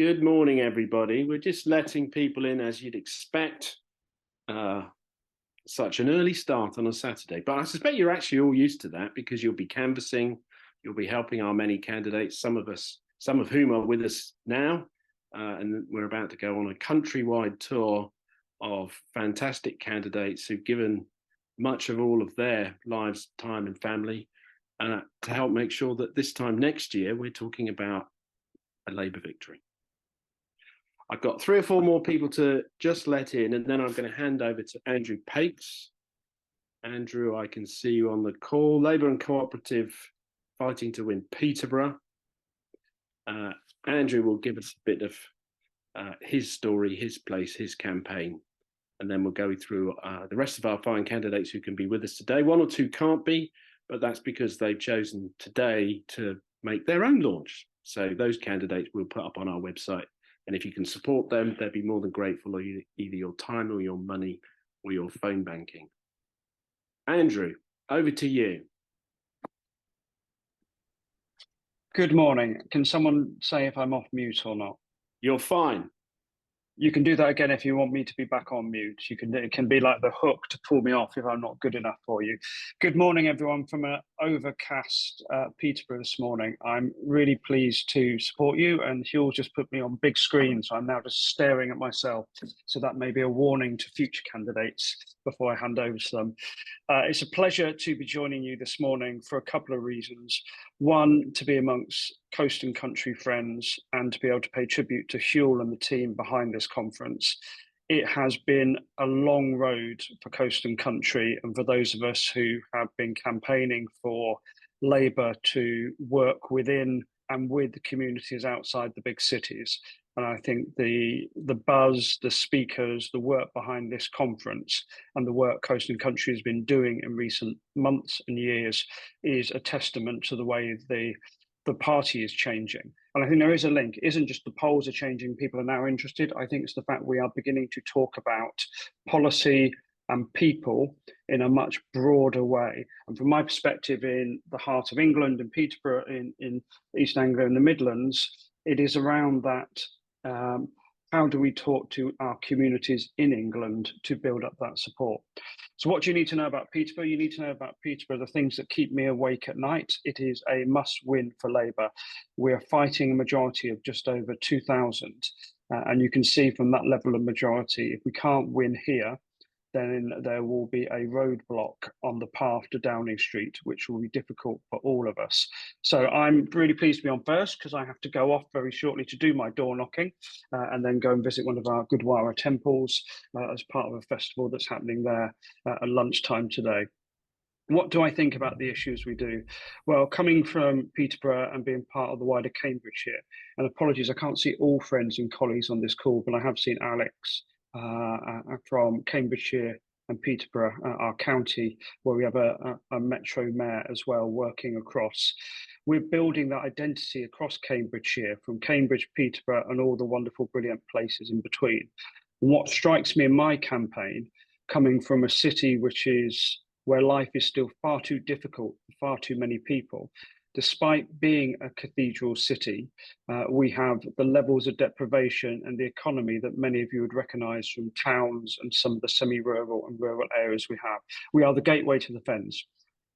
Good morning, everybody. We're just letting people in as you'd expect. Such an early start on a Saturday, but I suspect you're actually all used to that because you'll be canvassing, you'll be helping our many candidates, some of whom are with us now, and we're about to go on a countrywide tour of fantastic candidates who've given much of all of their lives, time and family to help make sure that this time next year we're talking about a Labour victory. I've got 3 or 4 more people to just let in, and then I'm going to hand over to Andrew Pakes. Andrew, I can see you on the call. Labour and Cooperative fighting to win Peterborough. Andrew will give us a bit of his story, his place, his campaign, and then we'll go through the rest of our fine candidates who can be with us today. 1 or 2 can't be, but that's because they've chosen today to make their own launch. So those candidates we'll put up on our website. And if you can support them, they'd be more than grateful for either your time or your money or your phone banking. Andrew, over to you. Good morning. Can someone say if I'm off mute or not? You're fine. You can do that again if you want me to be back on mute. It can be like the hook to pull me off if I'm not good enough for you. Good morning, everyone, from an overcast Peterborough this morning. I'm really pleased to support you, and Hugh's just put me on big screen, so I'm now just staring at myself. So that may be a warning to future candidates before I hand over to them. It's a pleasure to be joining you this morning for a couple of reasons. One, to be amongst Coast&Country friends and to be able to pay tribute to Huell and the team behind this conference. It has been a long road for Coast&Country and for those of us who have been campaigning for Labour to work within and with the communities outside the big cities. And I think the buzz, the speakers, the work behind this conference and the work Coast&Country has been doing in recent months and years is a testament to the way the party is changing. And I think there is a link. It isn't just the polls are changing, people are now interested. I think it's the fact we are beginning to talk about policy and people in a much broader way. And from my perspective, in the heart of England and Peterborough, in East Anglia and the Midlands, it is around that. How do we talk to our communities in England to build up that support? So what do you need to know about Peterborough? You need to know about Peterborough the things that keep me awake at night. It is a must-win for Labour. We are fighting a majority of just over 2,000. And you can see from that level of majority, if we can't win here, then there will be a roadblock on the path to Downing Street, which will be difficult for all of us. So I'm really pleased to be on first because I have to go off very shortly to do my door knocking and then go and visit one of our Gurdwara temples as part of a festival that's happening there at lunchtime today. What do I think about the issues we do? Well, coming from Peterborough and being part of the wider Cambridgeshire, and apologies, I can't see all friends and colleagues on this call, but I have seen Alex from Cambridgeshire and Peterborough, our county, where we have a metro mayor as well working across. We're building that identity across Cambridgeshire, from Cambridge, Peterborough, and all the wonderful, brilliant places in between. And what strikes me in my campaign, coming from a city which is where life is still far too difficult for far too many people, despite being a cathedral city, we have the levels of deprivation and the economy that many of you would recognise from towns and some of the semi-rural and rural areas we have. We are the gateway to the fens.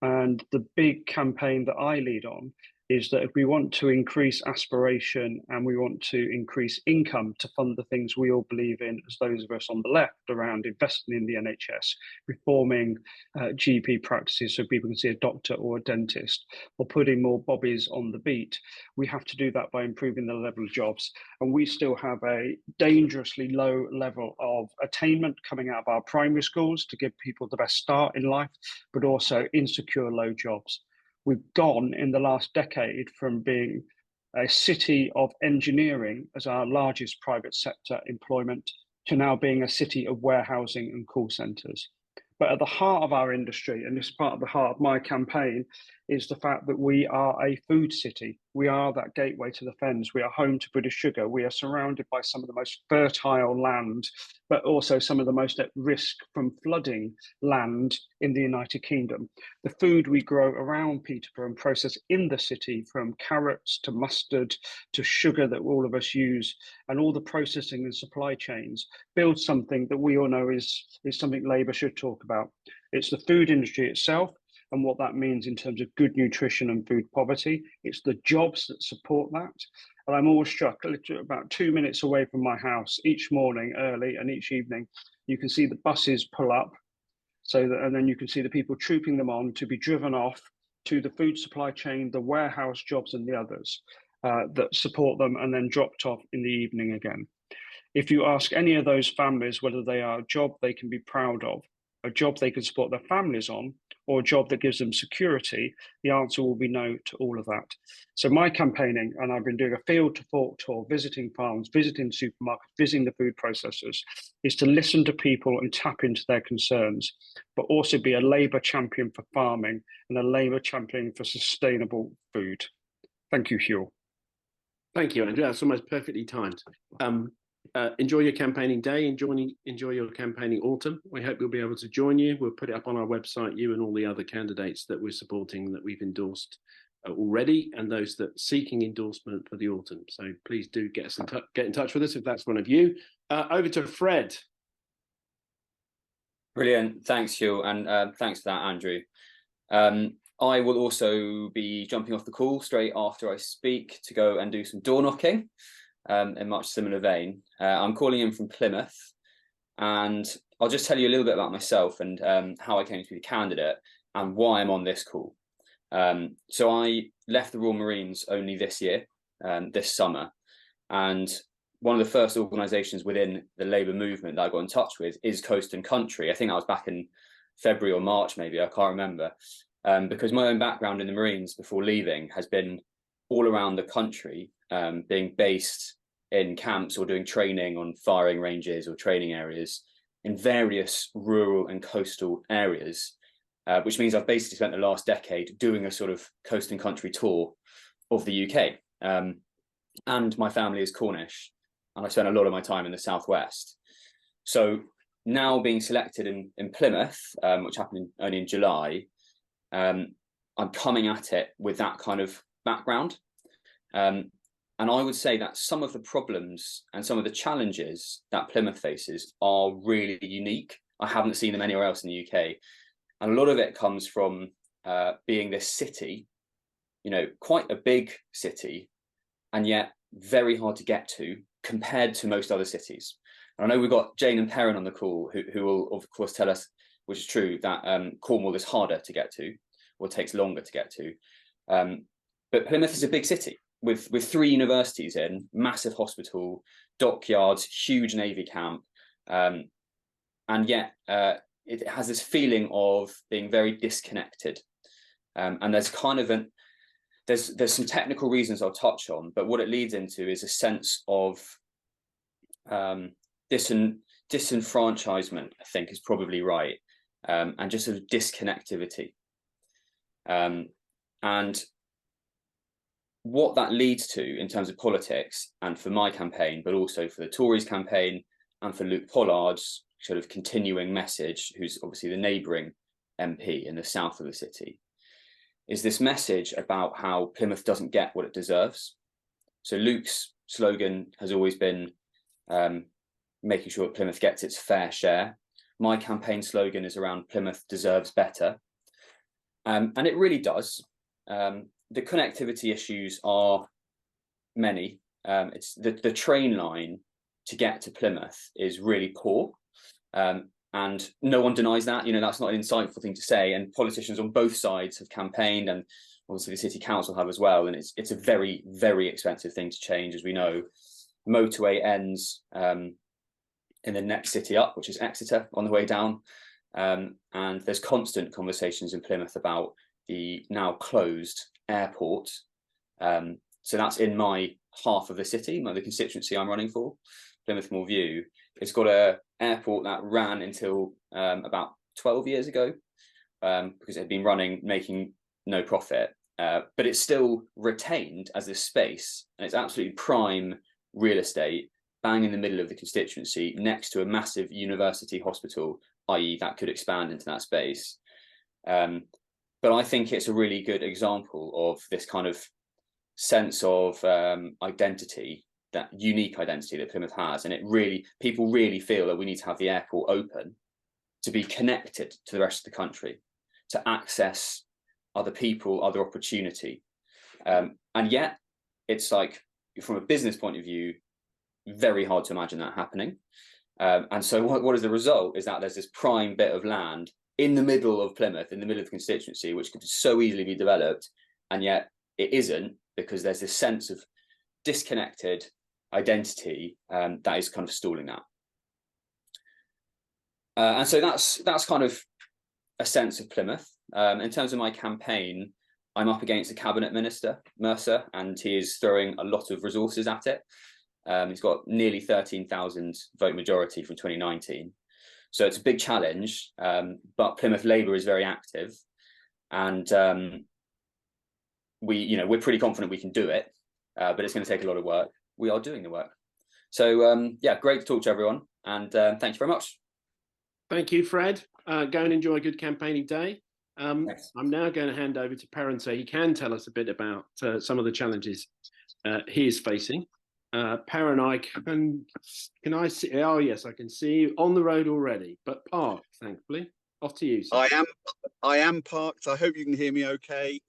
And the big campaign that I lead on is that if we want to increase aspiration and we want to increase income to fund the things we all believe in, as those of us on the left, around investing in the NHS, reforming GP practices so people can see a doctor or a dentist, or putting more bobbies on the beat, we have to do that by improving the level of jobs. And we still have a dangerously low level of attainment coming out of our primary schools to give people the best start in life, but also insecure low jobs. We've gone in the last decade from being a city of engineering as our largest private sector employment to now being a city of warehousing and call centres. But at the heart of our industry, and this is part of the heart of my campaign, is the fact that we are a food city. We are that gateway to the Fens. We are home to British sugar. We are surrounded by some of the most fertile land, but also some of the most at risk from flooding land in the United Kingdom. The food we grow around Peterborough and process in the city, from carrots to mustard to sugar that all of us use, and all the processing and supply chains, build something that we all know is something Labour should talk about. It's the food industry itself and what that means in terms of good nutrition and food poverty. It's the jobs that support that. And I'm always struck, about 2 minutes away from my house, each morning early and each evening, you can see the buses pull up. And then you can see the people trooping them on to be driven off to the food supply chain, the warehouse jobs and the others that support them, and then dropped off in the evening again. If you ask any of those families whether they are a job they can be proud of, a job they can support their families on, or a job that gives them security, the answer will be no to all of that. So my campaigning, and I've been doing a field to fork tour, visiting farms, visiting supermarkets, visiting the food processors, is to listen to people and tap into their concerns, but also be a Labour champion for farming and a Labour champion for sustainable food. Thank you, Hugh. Thank you, Andrew. That's almost perfectly timed. Enjoy your campaigning day, enjoy your campaigning autumn. We hope you'll be able to join you. We'll put it up on our website, you and all the other candidates that we're supporting that we've endorsed already, and those that seeking endorsement for the autumn. So please do get in touch with us if that's one of you. Over to Fred. Brilliant. Thanks, Hugh, and thanks for that, Andrew. I will also be jumping off the call straight after I speak to go and do some door knocking. In much similar vein. I'm calling in from Plymouth, and I'll just tell you a little bit about myself and how I came to be the candidate and why I'm on this call. So I left the Royal Marines only this year, this summer, and one of the first organisations within the Labour movement that I got in touch with is Coast&Country. I think that was back in February or March, maybe, I can't remember, because my own background in the Marines before leaving has been all around the country, being based in camps or doing training on firing ranges or training areas in various rural and coastal areas, which means I've basically spent the last decade doing a sort of Coast&Country tour of the UK. And my family is Cornish, and I spent a lot of my time in the southwest. So now being selected in Plymouth, which happened only in July, I'm coming at it with that kind of background. And I would say that some of the problems and some of the challenges that Plymouth faces are really unique. I haven't seen them anywhere else in the UK. And a lot of it comes from being this city, quite a big city, and yet very hard to get to compared to most other cities. And I know we've got Jayne and Perran on the call who will, of course, tell us, which is true, that Cornwall is harder to get to or takes longer to get to. But Plymouth is a big city with 3 universities in, massive hospital, dockyards, huge Navy camp, and yet it has this feeling of being very disconnected. And there's kind of there's some technical reasons I'll touch on, but what it leads into is a sense of disenfranchisement, I think is probably right, and just sort of disconnectivity. And what that leads to in terms of politics, and for my campaign, but also for the Tories campaign and for Luke Pollard's sort of continuing message, who's obviously the neighbouring MP in the south of the city, is this message about how Plymouth doesn't get what it deserves. So Luke's slogan has always been making sure that Plymouth gets its fair share. My campaign slogan is around Plymouth deserves better. And it really does. The connectivity issues are many. It's the train line to get to Plymouth is really poor. And no one denies that. That's not an insightful thing to say. And politicians on both sides have campaigned, and obviously the city council have as well. And it's a very, very expensive thing to change, as we know. Motorway ends in the next city up, which is Exeter, on the way down. And there's constant conversations in Plymouth about the now closed airport. So that's in my half of the city, the constituency I'm running for, Plymouth Moor View. It's got an airport that ran until about 12 years ago, because it had been running, making no profit, but it's still retained as this space, and it's absolutely prime real estate, bang in the middle of the constituency, next to a massive university hospital, i.e. that could expand into that space. But I think it's a really good example of this kind of sense of identity, that unique identity that Plymouth has, and people really feel that we need to have the airport open to be connected to the rest of the country, to access other people, other opportunity, and yet it's like, from a business point of view, very hard to imagine that happening. And so what is the result is that there's this prime bit of land in the middle of Plymouth, in the middle of the constituency, which could so easily be developed, and yet it isn't, because there's this sense of disconnected identity that is kind of stalling that. And so that's kind of a sense of Plymouth. In terms of my campaign, I'm up against a cabinet minister, Mercer, and he is throwing a lot of resources at it. He's got nearly 13,000 vote majority from 2019. So it's a big challenge, but Plymouth Labour is very active, and we're pretty confident we can do it, but it's going to take a lot of work. We are doing the work. So yeah, great to talk to everyone, and thank you very much. Thank you, Fred. Go and enjoy a good campaigning day. I'm now going to hand over to Perran so he can tell us a bit about some of the challenges he is facing. Perran, can I see? Oh yes, I can see you on the road already, but parked, thankfully. Off to you, sir. I am parked. I hope you can hear me okay.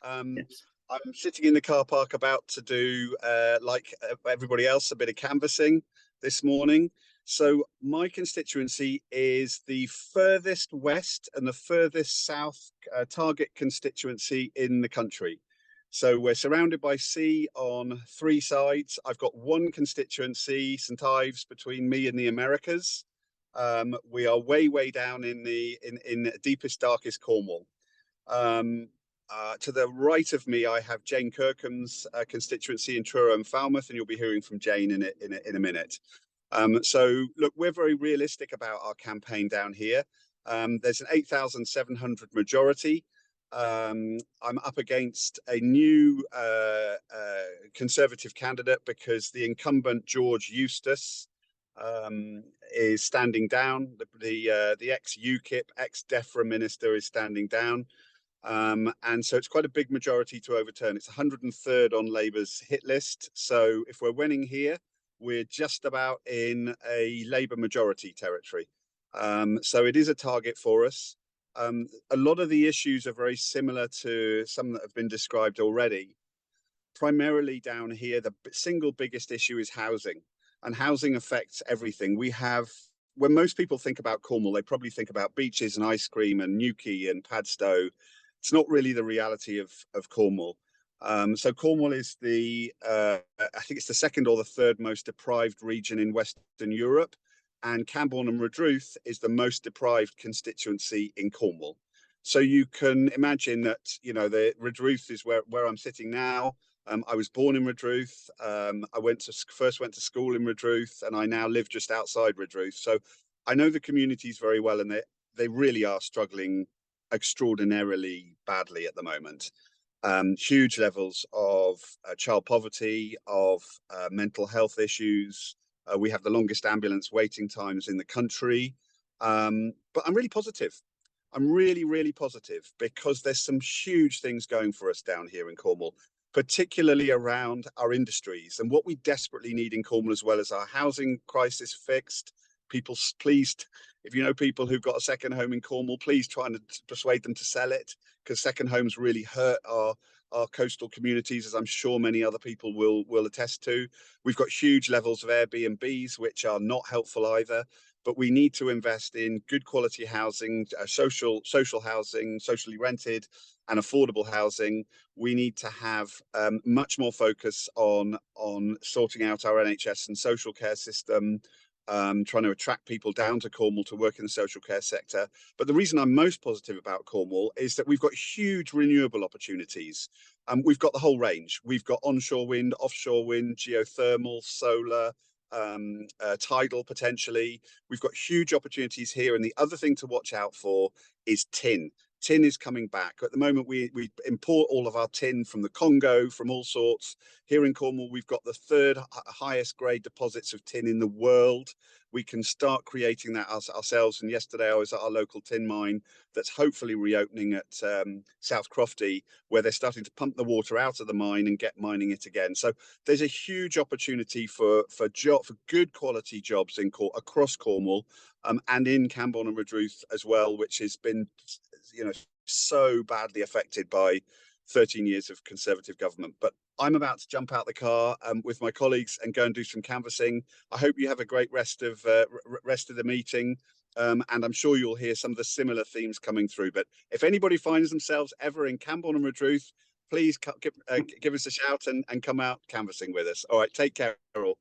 Yes. I'm sitting in the car park about to do, like everybody else, a bit of canvassing this morning. So my constituency is the furthest west and the furthest south target constituency in the country. So we're surrounded by sea on 3 sides. I've got one constituency, St Ives, between me and the Americas. We are way down in the deepest, darkest Cornwall. To the right of me, I have Jayne Kirkham's constituency in Truro and Falmouth, and you'll be hearing from Jayne in a minute. So look, we're very realistic about our campaign down here. There's an 8,700 majority. I'm up against a new Conservative candidate because the incumbent George Eustace is standing down. The ex-UKIP, ex-DEFRA minister is standing down. And so it's quite a big majority to overturn. It's 103rd on Labour's hit list. So if we're winning here, we're just about in a Labour majority territory. So it is a target for us. A lot of the issues are very similar to some that have been described already. Primarily down here, the single biggest issue is housing, and housing affects everything. When most people think about Cornwall, they probably think about beaches and ice cream and Newquay and Padstow. It's not really the reality of Cornwall. So Cornwall is I think it's the 2nd or the 3rd most deprived region in Western Europe. And Camborne and Redruth is the most deprived constituency in Cornwall. So you can imagine that, the Redruth is where I'm sitting now. I was born in Redruth. I first went to school in Redruth, and I now live just outside Redruth. So I know the communities very well, and they really are struggling extraordinarily badly at the moment. Huge levels of child poverty, of mental health issues. We have the longest ambulance waiting times in the country. But I'm really positive. I'm really positive because there's some huge things going for us down here in Cornwall, particularly around our industries. And what we desperately need in Cornwall, as well as our housing crisis fixed. People, please, if you know people who've got a second home in Cornwall, please try and persuade them to sell it, because second homes really hurt our coastal communities, as I'm sure many other people will attest to. We've got huge levels of Airbnbs, which are not helpful either. But we need to invest in good quality housing, social housing, socially rented and affordable housing. We need to have much more focus on sorting out our NHS and social care system, trying to attract people down to Cornwall to work in the social care sector. But the reason I'm most positive about Cornwall is that we've got huge renewable opportunities. We've got the whole range. We've got onshore wind, offshore wind, geothermal, solar, tidal potentially. We've got huge opportunities here. And the other thing to watch out for is tin. tin is coming back. At the moment, we import all of our tin from the Congo, from all sorts. Here in Cornwall, we've got the third highest grade deposits of tin in the world. We can start creating that ourselves. And yesterday I was at our local tin mine that's hopefully reopening at South Crofty, where they're starting to pump the water out of the mine and get mining it again. So there's a huge opportunity for good quality jobs across Cornwall, and in Camborne and Redruth as well, which has been, so badly affected by 13 years of Conservative government. But I'm about to jump out the car with my colleagues and go and do some canvassing. I hope you have a great rest of the meeting, and I'm sure you'll hear some of the similar themes coming through. But if anybody finds themselves ever in Camborne and Redruth, please give us a shout and come out canvassing with us. All right, take care all.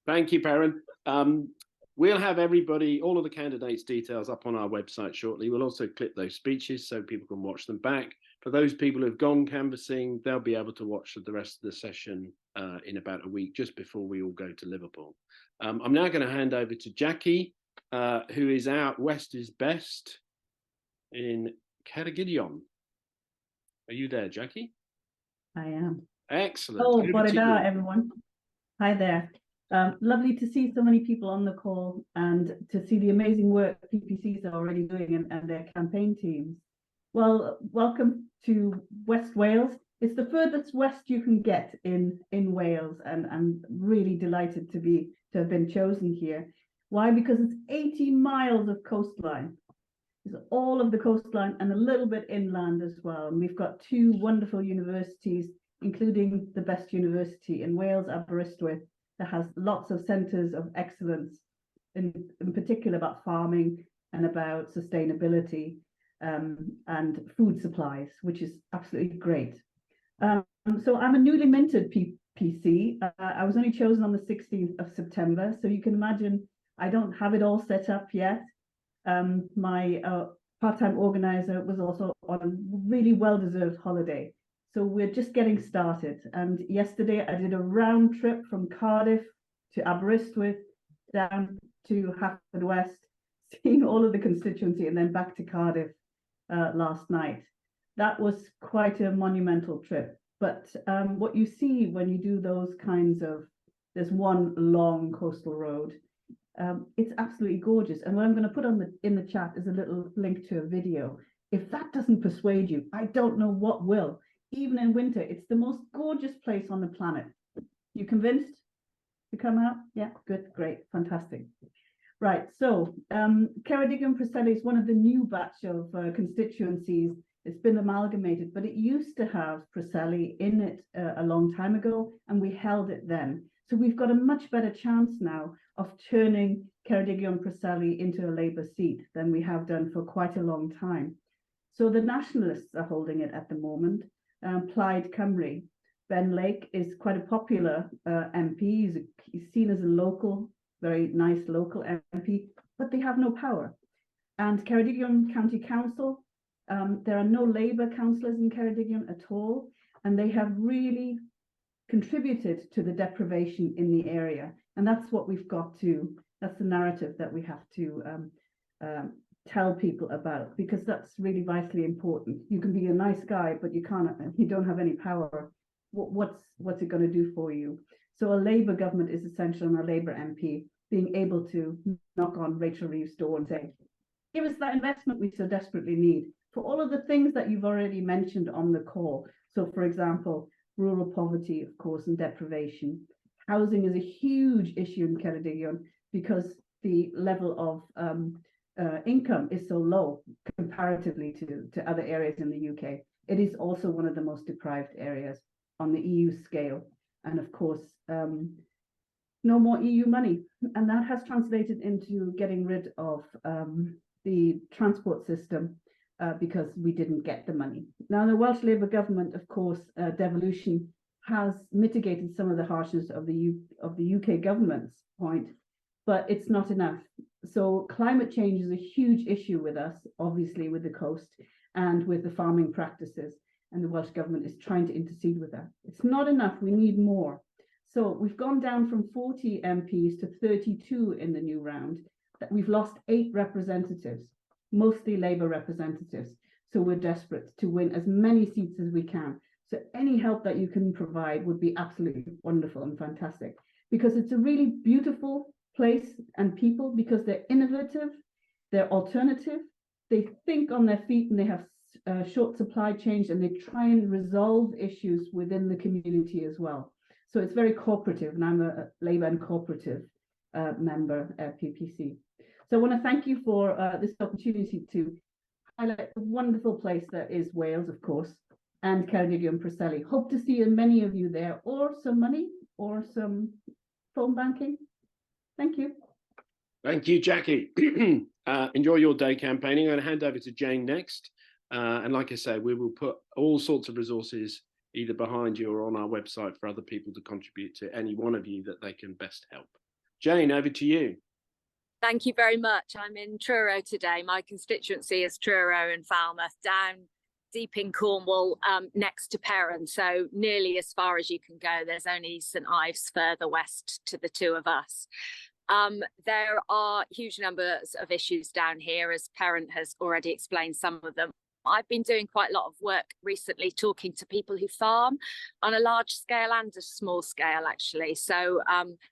Thank you, Perran. We'll have all of the candidates' details up on our website shortly. We'll also clip those speeches so people can watch them back. For those people who've gone canvassing, they'll be able to watch the rest of the session in about a week, just before we all go to Liverpool. I'm now going to hand over to Jackie, who is out west is best in Ceredigion. Are you there, Jackie? I am. Excellent. Oh, Borida, everyone. Hi there. Lovely to see so many people on the call and to see the amazing work PPCs are already doing and their campaign teams. Well, welcome to West Wales. It's the furthest west you can get in Wales, and I'm really delighted to have been chosen here. Why? Because it's 80 miles of coastline. It's all of the coastline and a little bit inland as well. And we've got two wonderful universities, including the best university in Wales, Aberystwyth, that has lots of centres of excellence, in particular about farming and about sustainability and food supplies, which is absolutely great. So I'm a newly minted PC. I was only chosen on the 16th of September, so you can imagine I don't have it all set up yet. My part-time organiser was also on a really well-deserved holiday. So we're just getting started. And yesterday I did a round trip from Cardiff to Aberystwyth, down to Haverfordwest, seeing all of the constituency, and then back to Cardiff last night. That was quite a monumental trip. But what you see when you do those kinds of, there's one long coastal road, it's absolutely gorgeous. And what I'm going to put in the chat is a little link to a video. If that doesn't persuade you, I don't know what will. Even in winter, it's the most gorgeous place on the planet. You convinced to come out? Yeah, good, great, fantastic. Right, so Ceredigion Preseli is one of the new batch of constituencies. It's been amalgamated, but it used to have Preseli in it a long time ago, and we held it then. So we've got a much better chance now of turning Ceredigion Preseli into a Labour seat than we have done for quite a long time. So the Nationalists are holding it at the moment. Plaid Cymru. Ben Lake is quite a popular MP. He's seen as a local, very nice local MP, but they have no power. And Ceredigion County Council, there are no Labour councillors in Ceredigion at all, and they have really contributed to the deprivation in the area. And that's what we've got to, that's the narrative that we have to tell people about, because that's really vitally important. You can be a nice guy, but you don't have any power. What's it going to do for you? So a Labour government is essential, and a Labour MP being able to knock on Rachel Reeves' door and say, give us that investment we so desperately need for all of the things that you've already mentioned on the call. So for example, rural poverty, of course, and deprivation. Housing is a huge issue in Ceredigion because the level of income is so low comparatively to other areas in the UK. It is also one of the most deprived areas on the EU scale. And of course, no more EU money. And that has translated into getting rid of the transport system because we didn't get the money. Now, the Welsh Labour government, of course, devolution has mitigated some of the harshness of the UK government's point, but it's not enough. So climate change is a huge issue with us, obviously with the coast and with the farming practices, and the Welsh government is trying to intercede with that. It's not enough, we need more. So we've gone down from 40 MPs to 32 in the new round. We've lost 8 representatives, mostly Labour representatives. So we're desperate to win as many seats as we can. So any help that you can provide would be absolutely wonderful and fantastic, because it's a really beautiful place and people, because they're innovative, they're alternative, they think on their feet, and they have short supply chains, and they try and resolve issues within the community as well. So it's very cooperative, and I'm a Labour and cooperative member at PPC. So I want to thank you for this opportunity to highlight the wonderful place that is Wales, of course, and Ceredigion and Preseli. Hope to see many of you there, or some money, or some phone banking. Thank you. Thank you, Jackie. Enjoy your day campaigning. I'm going to hand over to Jayne next. And like I say, we will put all sorts of resources either behind you or on our website for other people to contribute to any one of you that they can best help. Jayne, over to you. Thank you very much. I'm in Truro today. My constituency is Truro and Falmouth, down deep in Cornwall, next to Perran, so nearly as far as you can go. There's only St Ives further west to the two of us. There are huge numbers of issues down here, as Perran has already explained some of them. I've been doing quite a lot of work recently talking to people who farm on a large scale and a small scale, actually. So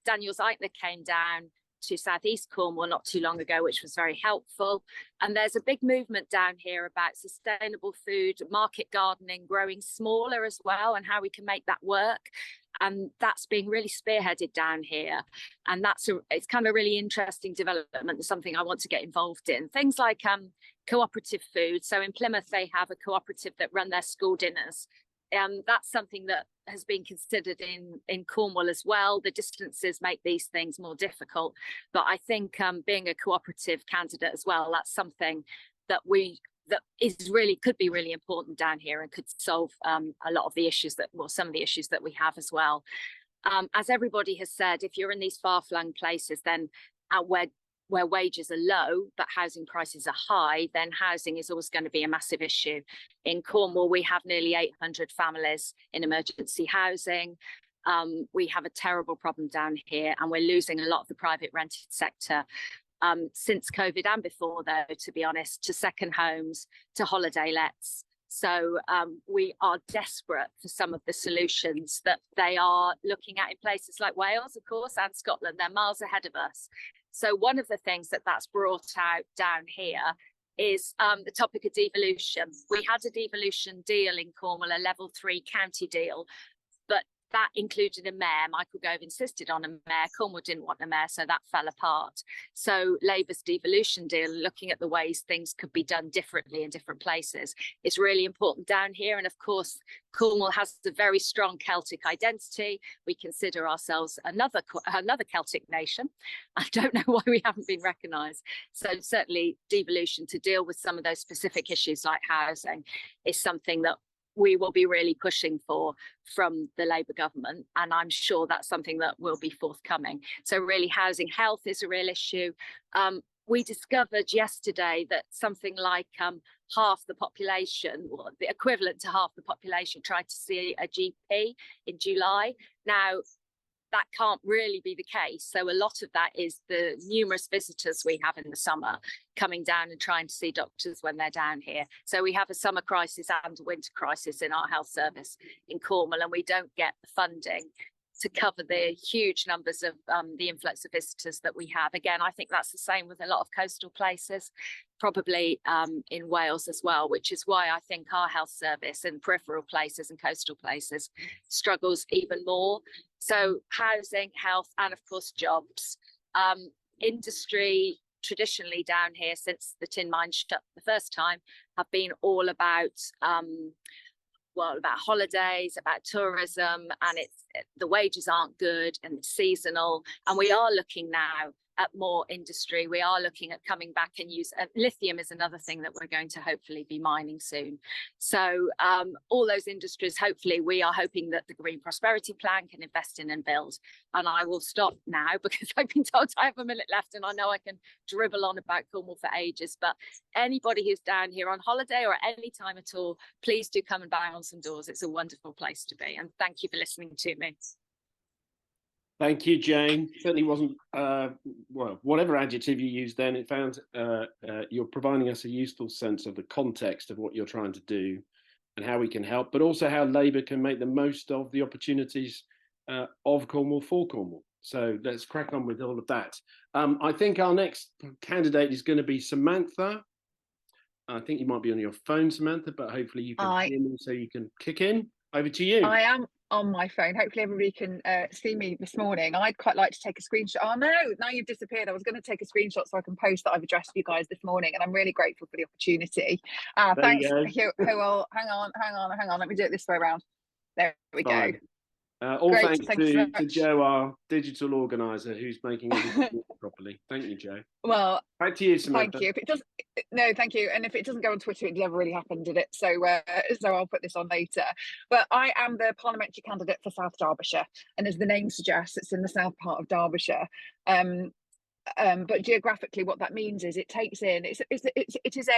Daniel Zeitner came down to southeast Cornwall not too long ago, which was very helpful. And there's a big movement down here about sustainable food, market gardening, growing smaller as well, and how we can make that work. And that's being really spearheaded down here. And it's kind of a really interesting development and something I want to get involved in. Things like cooperative food. So in Plymouth, they have a cooperative that run their school dinners. That's something that has been considered in Cornwall as well. The distances make these things more difficult. But I think being a cooperative candidate as well, that's something that could be really important down here and could solve a lot of the issues some of the issues that we have as well. As everybody has said, if you're in these far-flung places, then where wages are low but housing prices are high, then housing is always going to be a massive issue. In Cornwall, we have nearly 800 families in emergency housing. We have a terrible problem down here, and we're losing a lot of the private rented sector since COVID, and before, though, to be honest, to second homes, to holiday lets. So we are desperate for some of the solutions that they are looking at in places like Wales, of course, and Scotland. They're miles ahead of us. So one of the things that's brought out down here is the topic of devolution. We had a devolution deal in Cornwall, a level 3 county deal, but that included a mayor. Michael Gove insisted on a mayor. Cornwall didn't want a mayor, so that fell apart. So Labour's devolution deal, looking at the ways things could be done differently in different places, is really important down here. And of course, Cornwall has a very strong Celtic identity. We consider ourselves another Celtic nation. I don't know why we haven't been recognised. So certainly devolution to deal with some of those specific issues like housing is something that we will be really pushing for from the Labour government, and I'm sure that's something that will be forthcoming. So really, housing health is a real issue. We discovered yesterday that something like half the population, or the equivalent to half the population, tried to see a GP in July. Now, that can't really be the case. So a lot of that is the numerous visitors we have in the summer coming down and trying to see doctors when they're down here. So we have a summer crisis and a winter crisis in our health service in Cornwall, and we don't get the funding to cover the huge numbers of the influx of visitors that we have. Again, I think that's the same with a lot of coastal places, probably in Wales as well, which is why I think our health service in peripheral places and coastal places struggles even more. So housing, health, and of course jobs. Industry traditionally down here, since the tin mine shut the first time, have been all about about holidays, about tourism, and the wages aren't good and it's seasonal. And we are looking now at more industry. We are looking at coming back and use lithium is another thing that we're going to hopefully be mining soon. So all those industries, hopefully we are hoping that the Green Prosperity Plan can invest in and build. And I will stop now because I've been told I have a minute left, and I know I can dribble on about Cornwall for ages, but anybody who's down here on holiday or at any time at all, please do come and bang on some doors. It's a wonderful place to be. And thank you for listening to me. Thank you, Jayne. Certainly wasn't, well, whatever adjective you used then, it found you're providing us a useful sense of the context of what you're trying to do and how we can help, but also how Labour can make the most of the opportunities of Cornwall for Cornwall. So let's crack on with all of that. I think our next candidate is going to be Samantha. I think you might be on your phone, Samantha, but hopefully you can hear me so you can kick in. Over to you. I am on my phone. Hopefully everybody can see me this morning. I'd quite like to take a screenshot. Oh no, now you've disappeared. I was going to take a screenshot so I can post that I've addressed you guys this morning, and I'm really grateful for the opportunity. Thanks. Hang on. Let me do it this way around. There we go. All thanks to Joe, our digital organizer, who's making it properly. Thank you, Joe. Well, back to you, Samantha. Thank you. If it does, no, thank you. And if it doesn't go on Twitter, it never really happened, did it? So, so I'll put this on later. But I am the parliamentary candidate for South Derbyshire, and as the name suggests, it's in the south part of Derbyshire. But geographically, what that means is it takes in. It is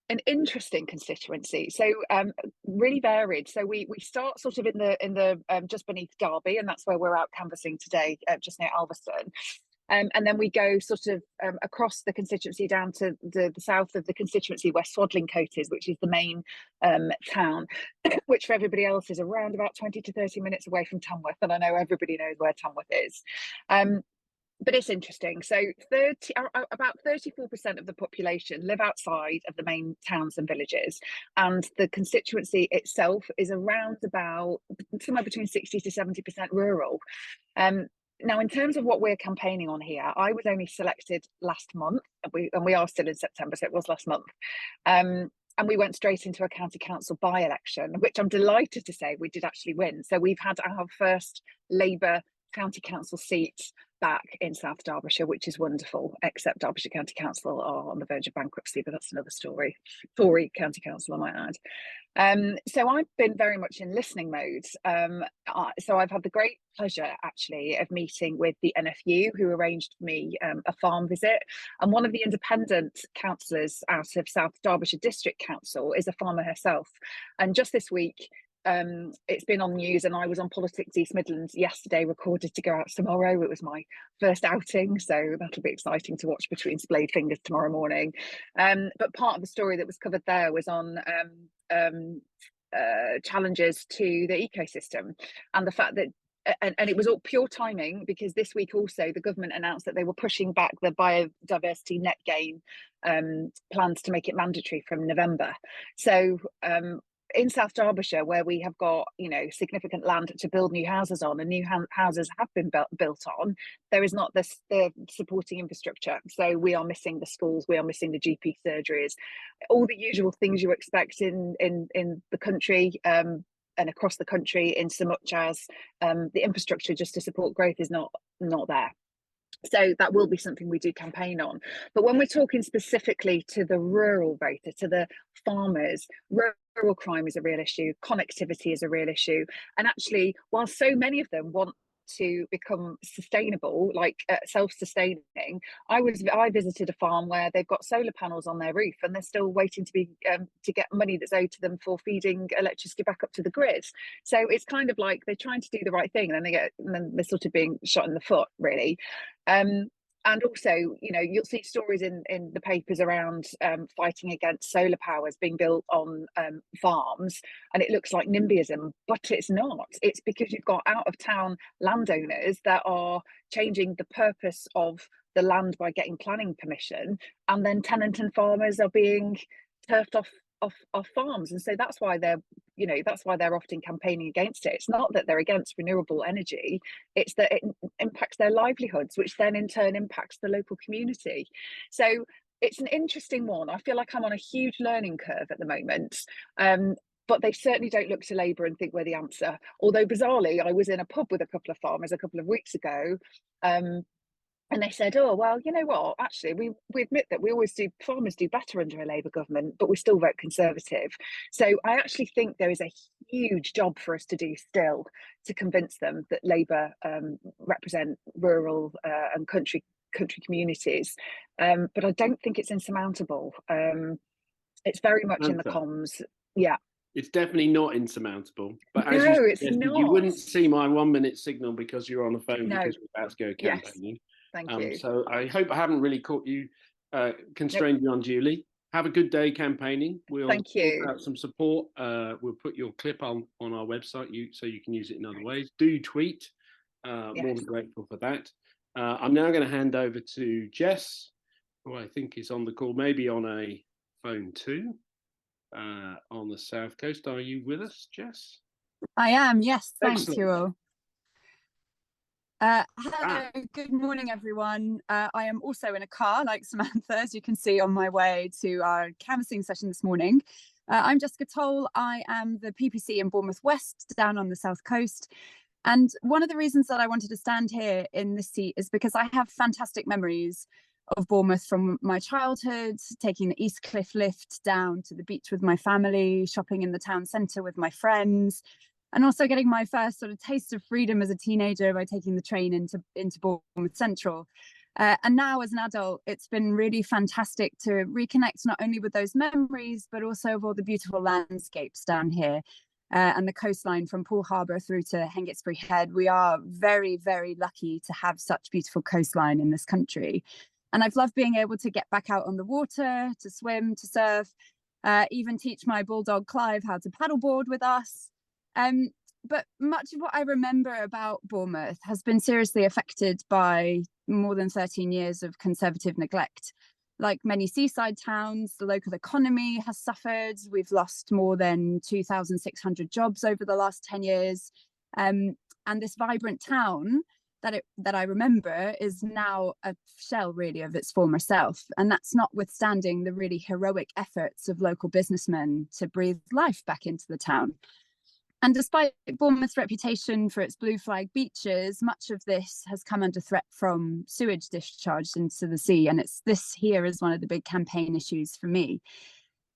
an interesting constituency, so really varied. So we start sort of in the just beneath Derby, and that's where we're out canvassing today, just near Alveston. And then we go sort of across the constituency down to the south of the constituency where Swadlincote is, which is the main town, which for everybody else is around about 20 to 30 minutes away from Tamworth, and I know everybody knows where Tamworth is. But it's interesting. So about 34% of the population live outside of the main towns and villages, and the constituency itself is around about somewhere between 60 to 70% rural. Now, in terms of what we're campaigning on here, I was only selected last month, and we are still in September, so it was last month. And we went straight into a county council by-election, which I'm delighted to say we did actually win. So we've had our first Labour county council seat back in South Derbyshire, which is wonderful, except Derbyshire County Council are on the verge of bankruptcy, but that's another story. Tory County Council, I might add. So I've been very much in listening mode. So I've had the great pleasure, actually, of meeting with the NFU, who arranged for me a farm visit. And one of the independent councillors out of South Derbyshire District Council is a farmer herself. And just this week, it's been on the news, and I was on Politics East Midlands yesterday, recorded to go out tomorrow. It was my first outing, so that'll be exciting to watch between splayed fingers tomorrow morning. But part of the story that was covered there was on challenges to the ecosystem, and the fact that and it was all pure timing, because this week also the government announced that they were pushing back the biodiversity net gain plans to make it mandatory from November. So in South Derbyshire, where we have got, significant land to build new houses on, and new houses have been built on, there is not the supporting infrastructure. So we are missing the schools, we are missing the GP surgeries, all the usual things you expect in the country and across the country, in so much as the infrastructure just to support growth is not there. So that will be something we do campaign on. But when we're talking specifically to the rural voter, to the farmers, rural crime is a real issue, connectivity is a real issue. And actually, while so many of them want to become sustainable, like self-sustaining, I visited a farm where they've got solar panels on their roof, and they're still waiting to get money that's owed to them for feeding electricity back up to the grid. So it's kind of like they're trying to do the right thing, and then they're sort of being shot in the foot, really. And also, you'll see stories in the papers around fighting against solar powers being built on farms, and it looks like NIMBYism, but it's not. It's because you've got out-of-town landowners that are changing the purpose of the land by getting planning permission, and then tenant and farmers are being turfed off farms, and so that's why they're often campaigning against it. It's not that they're against renewable energy, it's that it impacts their livelihoods, which then in turn impacts the local community. So it's an interesting one. I feel like I'm on a huge learning curve at the moment, but they certainly don't look to Labour and think we're the answer. Although bizarrely, I was in a pub with a couple of farmers a couple of weeks ago, and they said, oh, well, you know what, actually, we admit that farmers do better under a Labour government, but we still vote Conservative. So I actually think there is a huge job for us to do still to convince them that Labour represent rural and country communities. But I don't think it's insurmountable. It's very much in the comms. Yeah. It's definitely not insurmountable. But as No, you it's suggested, not. you wouldn't see my 1 minute signal because you're on the phone No. because we're about to go Yes. campaigning. Thank you. So I hope I haven't really caught you, constrained you unduly. Have a good day campaigning. We'll Thank you. sort out some support. We'll put your clip on our website so you can use it in other ways. Do tweet. More than grateful for that. I'm now going to hand over to Jess, who I think is on the call, maybe on a phone too, on the South Coast. Are you with us, Jess? I am, yes, thanks, Excellent. Toale. Hello, good morning, everyone. I am also in a car, like Samantha, as you can see, on my way to our canvassing session this morning. I'm Jessica Toale. I am the PPC in Bournemouth West, down on the South Coast. And one of the reasons that I wanted to stand here in this seat is because I have fantastic memories of Bournemouth from my childhood, taking the East Cliff lift down to the beach with my family, shopping in the town centre with my friends, and also getting my first sort of taste of freedom as a teenager by taking the train into Bournemouth Central. And now as an adult, it's been really fantastic to reconnect not only with those memories, but also of all the beautiful landscapes down here and the coastline from Poole Harbour through to Hengistbury Head. We are very, very lucky to have such beautiful coastline in this country. And I've loved being able to get back out on the water, to swim, to surf, even teach my bulldog Clive how to paddleboard with us. But much of what I remember about Bournemouth has been seriously affected by more than 13 years of Conservative neglect. Like many seaside towns, the local economy has suffered. We've lost more than 2,600 jobs over the last 10 years. And this vibrant town that I remember is now a shell really of its former self. And that's notwithstanding the really heroic efforts of local businessmen to breathe life back into the town. And despite Bournemouth's reputation for its blue flag beaches, much of this has come under threat from sewage discharged into the sea. And this here is one of the big campaign issues for me.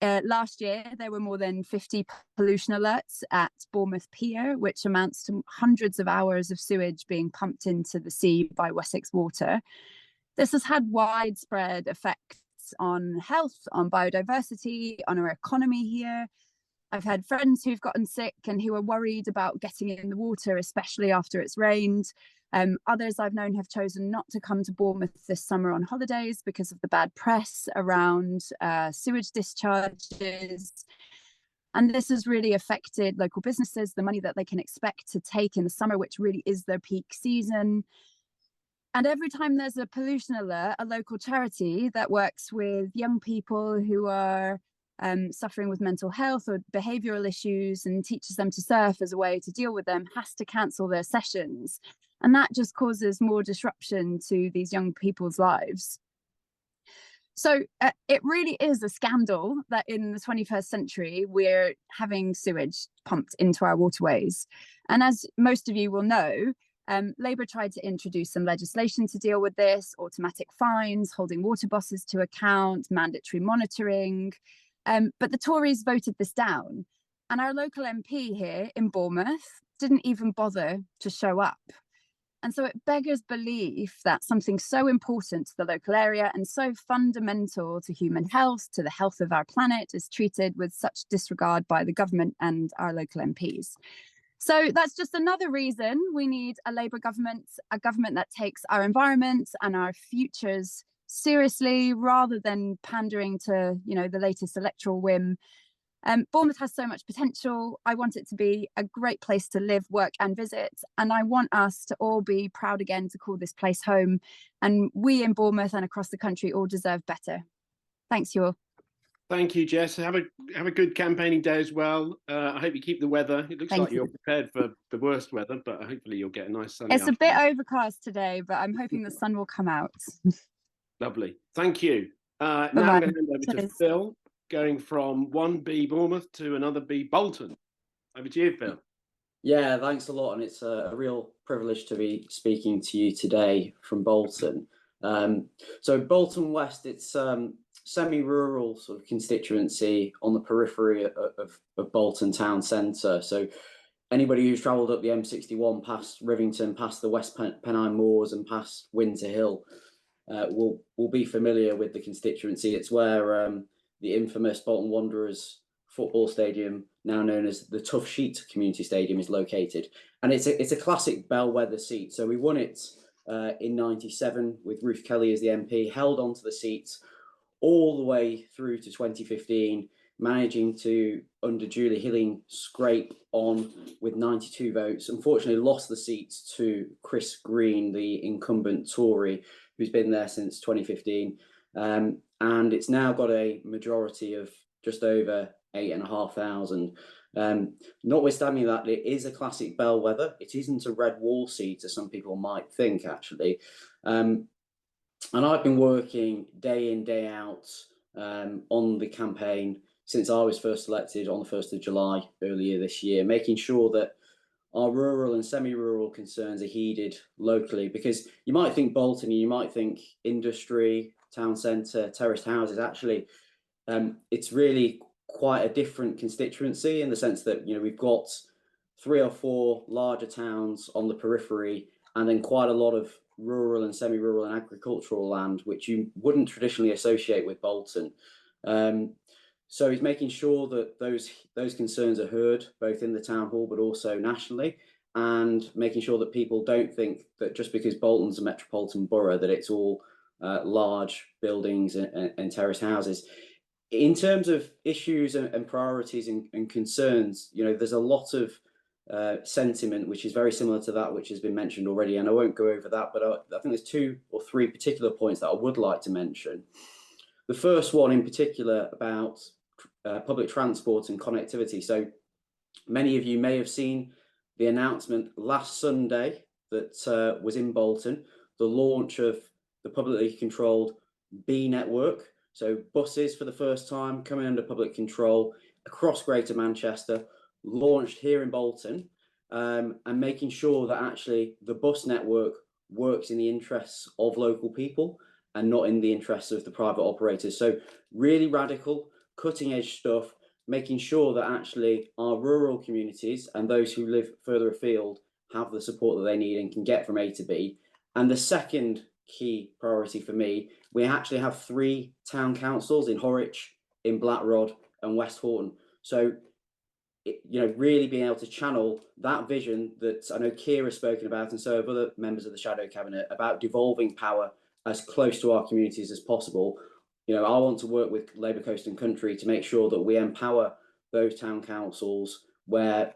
Last year, there were more than 50 pollution alerts at Bournemouth Pier, which amounts to hundreds of hours of sewage being pumped into the sea by Wessex Water. This has had widespread effects on health, on biodiversity, on our economy here. I've had friends who've gotten sick and who are worried about getting in the water, especially after it's rained. Others I've known have chosen not to come to Bournemouth this summer on holidays because of the bad press around sewage discharges. And this has really affected local businesses, the money that they can expect to take in the summer, which really is their peak season. And every time there's a pollution alert, a local charity that works with young people who are suffering with mental health or behavioural issues and teaches them to surf as a way to deal with them has to cancel their sessions. And that just causes more disruption to these young people's lives. So it really is a scandal that in the 21st century, we're having sewage pumped into our waterways. And as most of you will know, Labour tried to introduce some legislation to deal with this, automatic fines, holding water bosses to account, mandatory monitoring. But the Tories voted this down. And our local MP here in Bournemouth didn't even bother to show up. And so it beggars belief that something so important to the local area and so fundamental to human health, to the health of our planet, is treated with such disregard by the government and our local MPs. So that's just another reason we need a Labour government, a government that takes our environment and our futures seriously rather than pandering to, the latest electoral whim. Bournemouth has so much potential. I want it to be a great place to live, work and visit. And I want us to all be proud again to call this place home. And we in Bournemouth and across the country all deserve better. Thanks, you all. Thank you, Jess. Have a good campaigning day as well. I hope you keep the weather. It looks like you're prepared for the worst weather, but hopefully you'll get a nice sunny afternoon. It's a bit overcast today, but I'm hoping the sun will come out. Lovely. Thank you. Now I'm going to hand over to Phil, going from 1B Bournemouth to another B Bolton. Over to you, Phil. Yeah, thanks a lot. And it's a real privilege to be speaking to you today from Bolton. So Bolton West, it's semi-rural sort of constituency on the periphery of Bolton town centre. So anybody who's travelled up the M61 past Rivington, past the West Pennine Moors and past Winter Hill will be familiar with the constituency. It's where the infamous Bolton Wanderers football stadium, now known as the Tough Sheet Community Stadium, is located. And it's a classic bellwether seat. So we won it in '97 with Ruth Kelly as the MP, held onto the seat all the way through to 2015, managing to, under Julie Hilling, scrape on with 92 votes. Unfortunately, lost the seat to Chris Green, the incumbent Tory, who's been there since 2015. And it's now got a majority of just over 8,500. Notwithstanding that, it is a classic bellwether. It isn't a red wall seat, as some people might think, actually. And I've been working day in, day out on the campaign since I was first elected on the 1st of July earlier this year, making sure that our rural and semi-rural concerns are heeded locally, because you might think Bolton, you might think industry, town centre, terraced houses. Actually, it's really quite a different constituency in the sense that, you know, we've got 3 or 4 larger towns on the periphery, and then quite a lot of rural and semi-rural and agricultural land, which you wouldn't traditionally associate with Bolton. So he's making sure that those concerns are heard, both in the town hall, but also nationally, and making sure that people don't think that just because Bolton's a metropolitan borough, that it's all large buildings and terrace houses. In terms of issues and priorities and concerns, you know, there's a lot of sentiment which is very similar to that which has been mentioned already, and I won't go over that, but I think there's 2 or 3 particular points that I would like to mention. The first one in particular about public transport and connectivity. So many of you may have seen the announcement last Sunday that was in Bolton, the launch of the publicly controlled B network. So buses for the first time coming under public control across Greater Manchester, launched here in Bolton, and making sure that actually the bus network works in the interests of local people and not in the interests of the private operators. So really radical, cutting edge stuff, making sure that actually our rural communities and those who live further afield have the support that they need and can get from A to B. And the second key priority for me, we actually have 3 town councils in Horwich, in Blackrod and West Horton. So, you know, really being able to channel that vision that I know Keir has spoken about, and so have other members of the Shadow Cabinet, about devolving power as close to our communities as possible. You know, I want to work with Labour Coast and Country to make sure that we empower those town councils where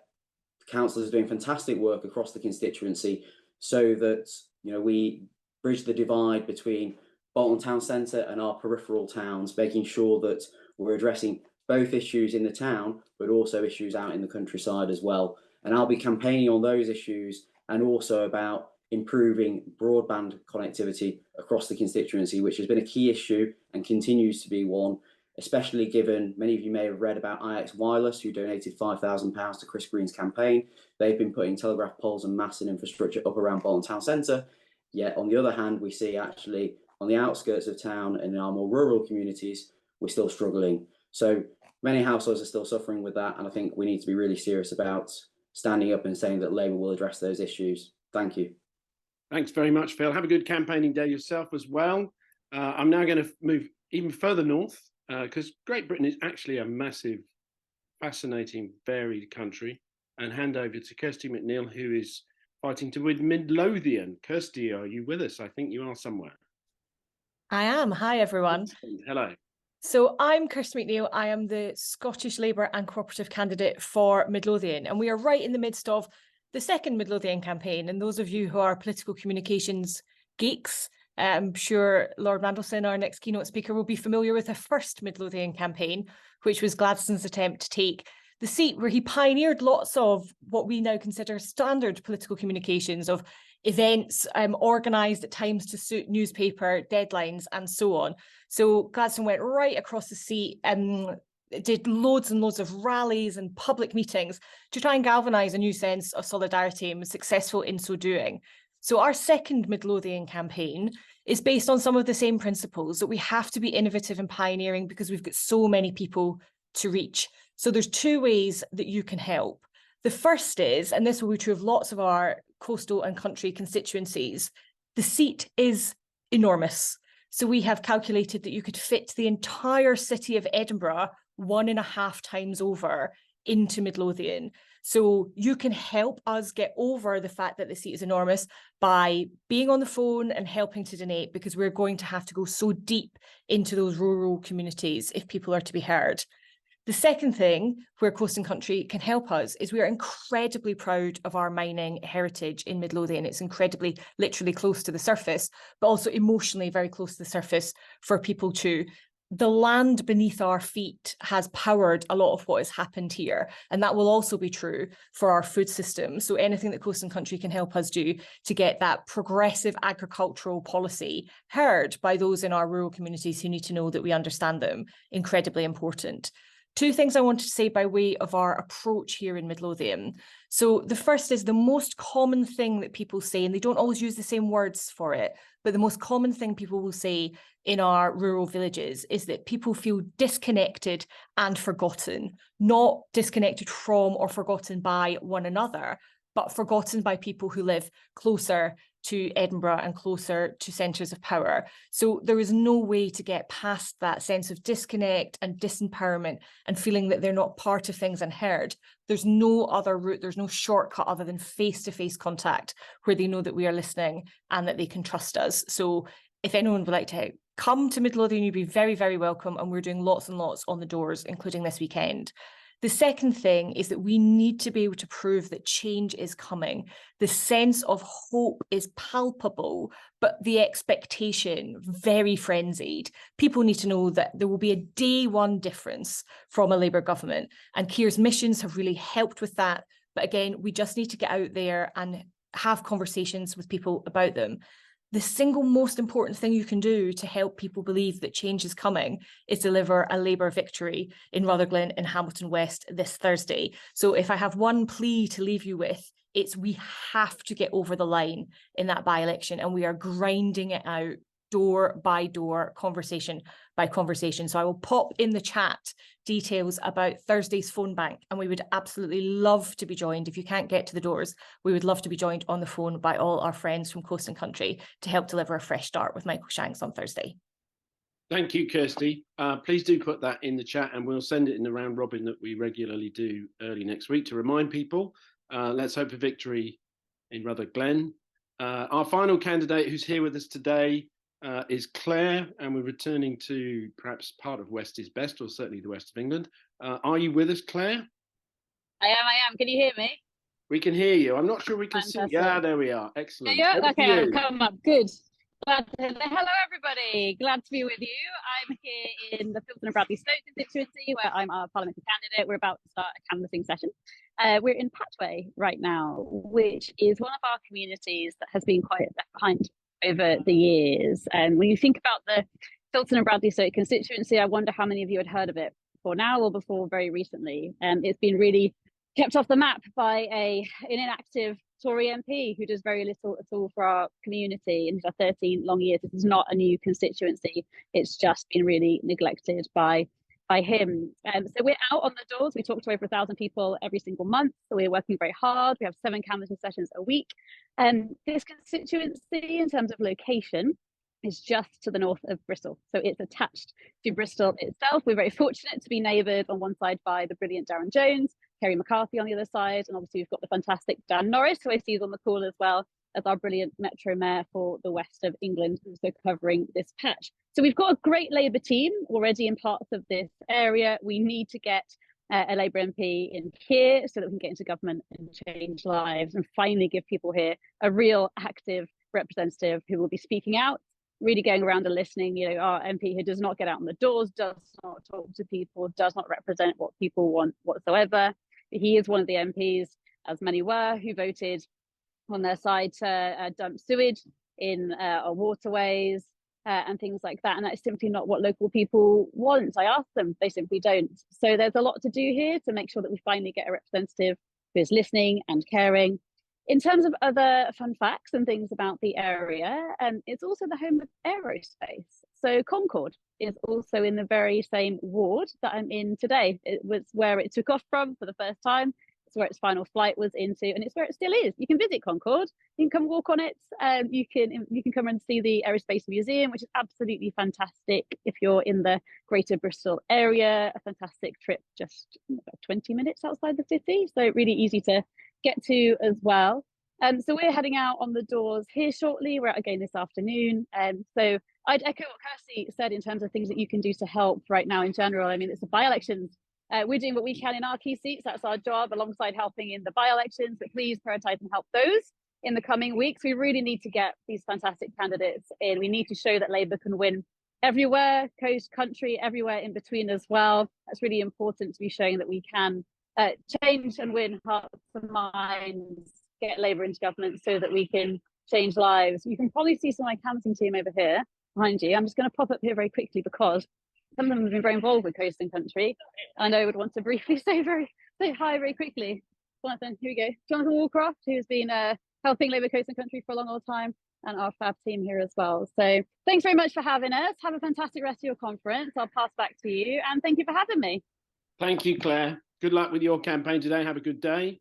councillors are doing fantastic work across the constituency, so that, you know, we bridge the divide between Bolton Town Centre and our peripheral towns, making sure that we're addressing both issues in the town, but also issues out in the countryside as well. And I'll be campaigning on those issues, and also about improving broadband connectivity across the constituency, which has been a key issue and continues to be one, especially given many of you may have read about IX Wireless, who donated £5,000 to Chris Green's campaign. They've been putting telegraph poles and mass and infrastructure up around Bolton Town Centre. Yet on the other hand, we see actually on the outskirts of town and in our more rural communities, we're still struggling. So many households are still suffering with that, and I think we need to be really serious about standing up and saying that Labour will address those issues. Thank you. Thanks very much, Phil. Have a good campaigning day yourself as well. I'm now going to move even further north, because Great Britain is actually a massive, fascinating, varied country, and hand over to Kirsty McNeill, who is fighting to win Midlothian. Kirsty, are you with us? I think you are somewhere. I am. Hi, everyone. Hello. So I'm Kirsty McNeill. I am the Scottish Labour and Cooperative candidate for Midlothian, and we are right in the midst of the second Midlothian campaign. And those of you who are political communications geeks, I'm sure Lord Mandelson, our next keynote speaker, will be familiar with the first Midlothian campaign, which was Gladstone's attempt to take the seat where he pioneered lots of what we now consider standard political communications, of events organised at times to suit newspaper deadlines and so on. So Gladstone went right across the seat and did loads and loads of rallies and public meetings to try and galvanise a new sense of solidarity, and was successful in so doing. So our second Midlothian campaign is based on some of the same principles, that we have to be innovative and pioneering because we've got so many people to reach. So there's 2 ways that you can help. The first is, and this will be true of lots of our coastal and country constituencies, the seat is enormous. So we have calculated that you could fit the entire city of Edinburgh 1.5 times over into Midlothian. So you can help us get over the fact that the seat is enormous by being on the phone and helping to donate, because we're going to have to go so deep into those rural communities if people are to be heard. The second thing where Coast&Country can help us is we are incredibly proud of our mining heritage in Midlothian. It's incredibly, literally close to the surface, but also emotionally very close to the surface for people too. The land beneath our feet has powered a lot of what has happened here, and that will also be true for our food system. So anything that Coast&Country can help us do to get that progressive agricultural policy heard by those in our rural communities who need to know that we understand them, incredibly important. Two things I wanted to say by way of our approach here in Midlothian. So the first is the most common thing that people say, and they don't always use the same words for it, but the most common thing people will say in our rural villages is that people feel disconnected and forgotten, not disconnected from or forgotten by one another, but forgotten by people who live closer to Edinburgh and closer to centres of power. So there is no way to get past that sense of disconnect and disempowerment and feeling that they're not part of things and heard. There's no other route, there's no shortcut other than face-to-face contact where they know that we are listening and that they can trust us. So if anyone would like to come to Midlothian, you'd be very, very welcome. And we're doing lots and lots on the doors, including this weekend. The second thing is that we need to be able to prove that change is coming. The sense of hope is palpable, but the expectation very frenzied. People need to know that there will be a day one difference from a Labour government, and Keir's missions have really helped with that. But again, we just need to get out there and have conversations with people about them. The single most important thing you can do to help people believe that change is coming is deliver a Labour victory in Rutherglen and Hamilton West this Thursday. So if I have one plea to leave you with, it's we have to get over the line in that by-election, and we are grinding it out door by door, conversation by conversation. So I will pop in the chat details about Thursday's phone bank, and we would absolutely love to be joined. If you can't get to the doors, we would love to be joined on the phone by all our friends from Coast&Country to help deliver a fresh start with Michael Shanks on Thursday. Thank you, Kirsty. Please do put that in the chat, and we'll send it in the round robin that we regularly do early next week to remind people. Let's hope for victory in Rutherglen. Our final candidate who's here with us today is Claire, and we're returning to perhaps part of West is Best, or certainly the West of England. Are you with us, Claire? I am. Can you hear me? We can hear you. I'm not sure we can see. Yeah, there we are. Excellent. Yeah, okay, I've come up. Good. Glad to hello, everybody. Glad to be with you. I'm here in the Filton and Bradley Stoke constituency, where I'm our parliamentary candidate. We're about to start a canvassing session. We're in Patway right now, which is one of our communities that has been quite left behind over the years. And when you think about the Filton and Bradley Stoke constituency, I wonder how many of you had heard of it before now or before very recently. It's been really kept off the map by an inactive Tory MP who does very little at all for our community in 13 long years. This is not a new constituency. It's just been really neglected by him. So we're out on the doors. We talk to over 1,000 people every single month. So we're working very hard. We have 7 canvassing sessions a week. This constituency, in terms of location, is just to the north of Bristol. So it's attached to Bristol itself. We're very fortunate to be neighboured on one side by the brilliant Darren Jones, Kerry McCarthy on the other side, and obviously we've got the fantastic Dan Norris, who I see is on the call as well, as our brilliant Metro Mayor for the West of England, who's also covering this patch. So we've got a great Labour team already in parts of this area. We need to get a Labour MP in here so that we can get into government and change lives and finally give people here a real active representative who will be speaking out, really going around and listening. You know, our MP who does not get out on the doors, does not talk to people, does not represent what people want whatsoever. He is one of the MPs, as many were, who voted on their side to dump sewage in our waterways and things like that. And that is simply not what local people want. I asked them, they simply don't. So there's a lot to do here to make sure that we finally get a representative who is listening and caring. In terms of other fun facts and things about the area, it's also the home of aerospace. So Concorde is also in the very same ward that I'm in today. It was where it took off from for the first time It's where its final flight was into, and it's where it still is. You can visit Concorde, you can come walk on it, you can come and see the Aerospace Museum, which is absolutely fantastic if you're in the Greater Bristol area. A fantastic trip, just about 20 minutes outside the city, so really easy to get to as well. So we're heading out on the doors here shortly. We're out again this afternoon. So I'd echo what Kirsty said in terms of things that you can do to help right now in general. I mean, it's the by-elections. We're doing what we can in our key seats. That's our job, alongside helping in the by-elections. But please prioritise and help those in the coming weeks. We really need to get these fantastic candidates in. We need to show that Labour can win everywhere, coast, country, everywhere in between as well. That's really important to be showing that we can change and win hearts and minds, get Labour into government so that we can change lives. You can probably see some of my canvassing team over here behind you. I'm just going to pop up here very quickly because some of them have been very involved with Coast and Country. I know I would want to briefly say hi very quickly. Jonathan, here we go. Jonathan Walcroft, who's been helping Labour Coast and Country for a long old time, and our fab team here as well. So thanks very much for having us. Have a fantastic rest of your conference. I'll pass back to you, and thank you for having me. Thank you, Claire. Good luck with your campaign today. Have a good day.